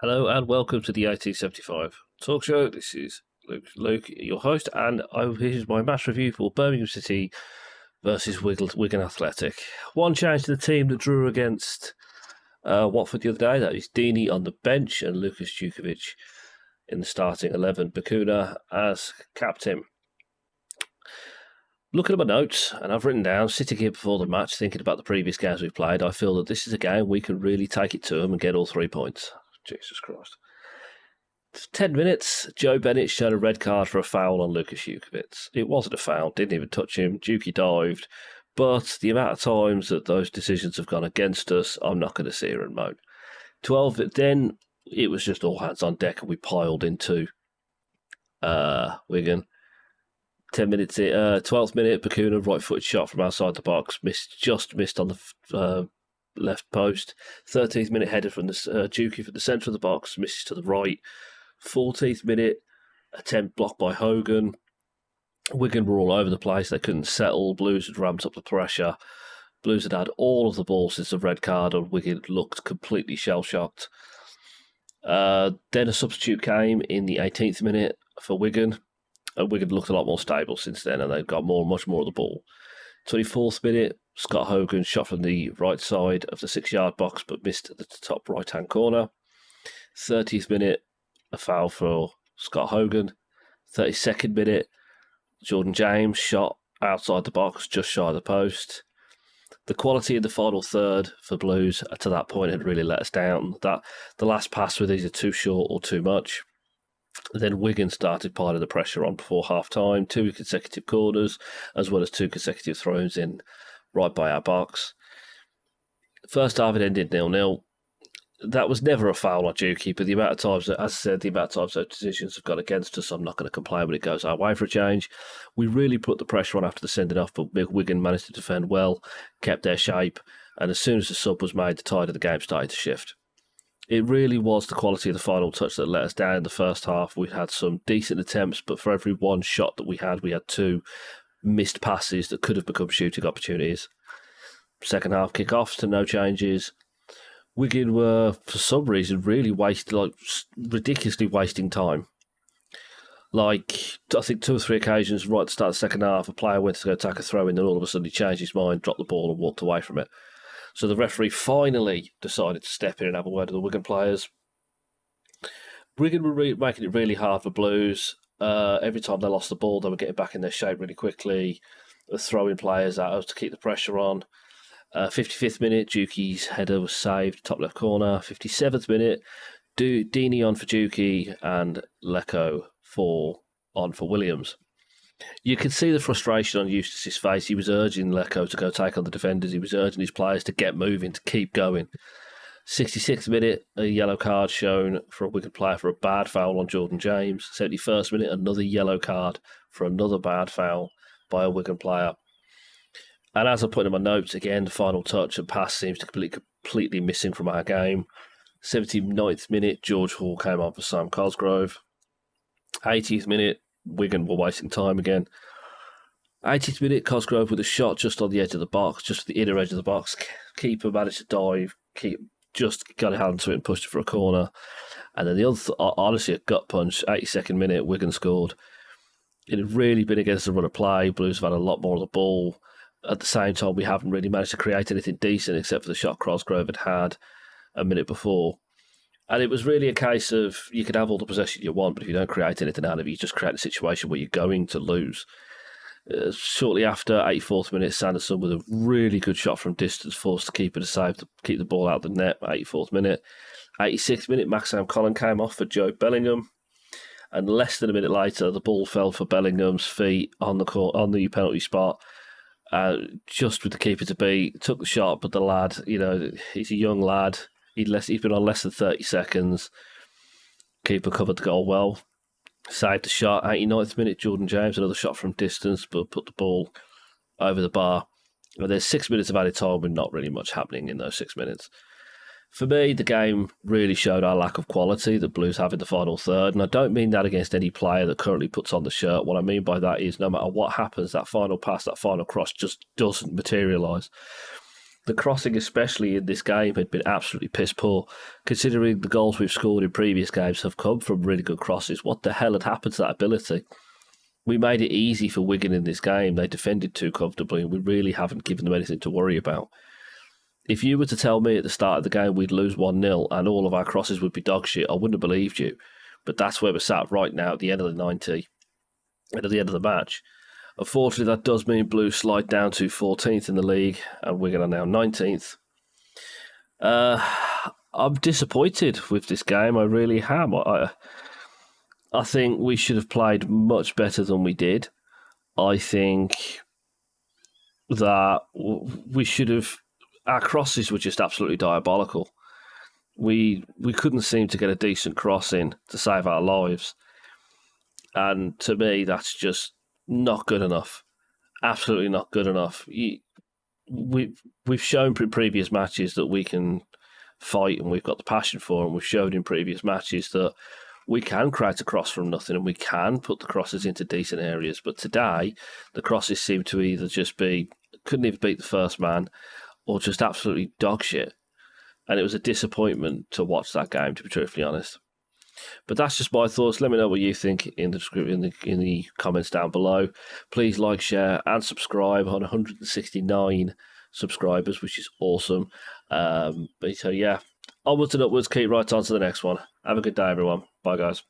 Hello and welcome to the 1875 talk show. This is Luke, your host, and here's my match review for Birmingham City versus Wigan Athletic. One change to the team that drew against Watford the other day. That is Deeney on the bench and Lucas Djukovic in the starting 11. Bakuna as captain. Looking at my notes, and I've written down, sitting here before the match, thinking about the previous games we've played, I feel that this is a game we can really take it to them and get all 3 points. Jesus Christ. 10 minutes, Joe Bennett showed a red card for a foul on Lucas Djukovic. It wasn't a foul, didn't even touch him. Djuki dived. But the amount of times that those decisions have gone against us, I'm not going to sit here and moan. 12, then it was just all hands on deck and we piled into Wigan. 10 minutes, 12th minute, Bakuna, right-footed shot from outside the box, missed on the left post. 13th minute header from the Djuki from the centre of the box, misses to the right. 14th minute attempt blocked by Hogan. Wigan were all over the place. They couldn't settle. Blues had ramped up the pressure. Blues had had all of the ball since the red card, and Wigan looked completely shell-shocked. Then a substitute came in the 18th minute for Wigan. And Wigan looked a lot more stable since then, and they've got much more of the ball. 24th minute, Scott Hogan shot from the right side of the 6-yard box, but missed at the top right-hand corner. 30th minute, a foul for Scott Hogan. 32nd minute, Jordan James shot outside the box, just shy of the post. The quality in the final third for Blues to that point had really let us down. That the last pass was either too short or too much. Then Wigan started piling the pressure on before half-time, 2 consecutive corners, as well as 2 consecutive throws in right by our box. First half it ended 0-0. That was never a foul on Djuki, but the amount of times, as I said, the amount of times those decisions have gone against us, I'm not going to complain when it goes our way for a change. We really put the pressure on after the sending off, but Wigan managed to defend well, kept their shape, and as soon as the sub was made, the tide of the game started to shift. It really was the quality of the final touch that let us down in the first half. We had some decent attempts, but for every one shot that we had 2 missed passes that could have become shooting opportunities. Second half kick-offs to no changes. Wigan were, for some reason, really ridiculously wasting time. I think 2 or 3 occasions right at the start of the second half, a player went to go take a throw-in, and all of a sudden he changed his mind, dropped the ball and walked away from it. So the referee finally decided to step in and have a word with the Wigan players. Wigan were making it really hard for Blues. Every time they lost the ball, they were getting back in their shape really quickly, throwing players at us to keep the pressure on. 55th minute, Djuki's header was saved, top left corner. 57th minute, Deeney on for Djuki and Lecco on for Williams. You could see the frustration on Eustace's face. He was urging Lecco to go take on the defenders. He was urging his players to get moving, to keep going. 66th minute, a yellow card shown for a Wigan player for a bad foul on Jordan James. 71st minute, another yellow card for another bad foul by a Wigan player. And as I put in my notes, again, the final touch and pass seems to be completely missing from our game. 79th minute, George Hall came on for Sam Cosgrove. 80th minute, Wigan were wasting time again. 80th minute, Cosgrove with a shot just on the edge of the box, just the inner edge of the box. Keeper managed to dive, just got a hand to it and pushed it for a corner. And then the other, honestly, a gut punch, 82nd minute, Wigan scored. It had really been against the run of play. Blues have had a lot more of the ball. At the same time, we haven't really managed to create anything decent except for the shot Cosgrove had a minute before. And it was really a case of you can have all the possession you want, but if you don't create anything out of it, you just create a situation where you're going to lose. Shortly after, 84th minute, Sanderson with a really good shot from distance, forced the keeper to save to keep the ball out of the net. 84th minute. 86th minute, Maxime Collin came off for Joe Bellingham. And less than a minute later, the ball fell for Bellingham's feet on the penalty spot. Just with the keeper to beat, took the shot, but the lad, he's a young lad. He's been on less than 30 seconds. Keeper covered the goal well. Saved the shot. 89th minute, Jordan James, another shot from distance, but put the ball over the bar. Well, there's 6 minutes of added time with not really much happening in those 6 minutes. For me, the game really showed our lack of quality that Blues have in the final third, and I don't mean that against any player that currently puts on the shirt. What I mean by that is no matter what happens, that final pass, that final cross just doesn't materialise. the crossing, especially in this game, had been absolutely piss poor. Considering the goals we've scored in previous games have come from really good crosses, what the hell had happened to that ability? We made it easy for Wigan in this game. They defended too comfortably, and we really haven't given them anything to worry about. If you were to tell me at the start of the game we'd lose 1-0 and all of our crosses would be dog shit, I wouldn't have believed you. But that's where we're sat right now at the end of the 90, and at the end of the match. Unfortunately, that does mean Blues slide down to 14th in the league, and Wigan are now 19th. I'm disappointed with this game. I really am. I think we should have played much better than we did. I think that we should have... Our crosses were just absolutely diabolical. We couldn't seem to get a decent cross in to save our lives. And to me, that's just not good enough. Absolutely not good enough. We've shown in previous matches that we can fight and we've got the passion for it. And we've shown in previous matches that we can create a cross from nothing and we can put the crosses into decent areas. But today, the crosses seem to either just couldn't even beat the first man, or just absolutely dog shit. And it was a disappointment to watch that game, to be truthfully honest. But that's just my thoughts. Let me know what you think in the comments down below. Please like, share, and subscribe. On 169 subscribers, which is awesome. So yeah, onwards and upwards. Keep right on to the next one. Have a good day, everyone. Bye, guys.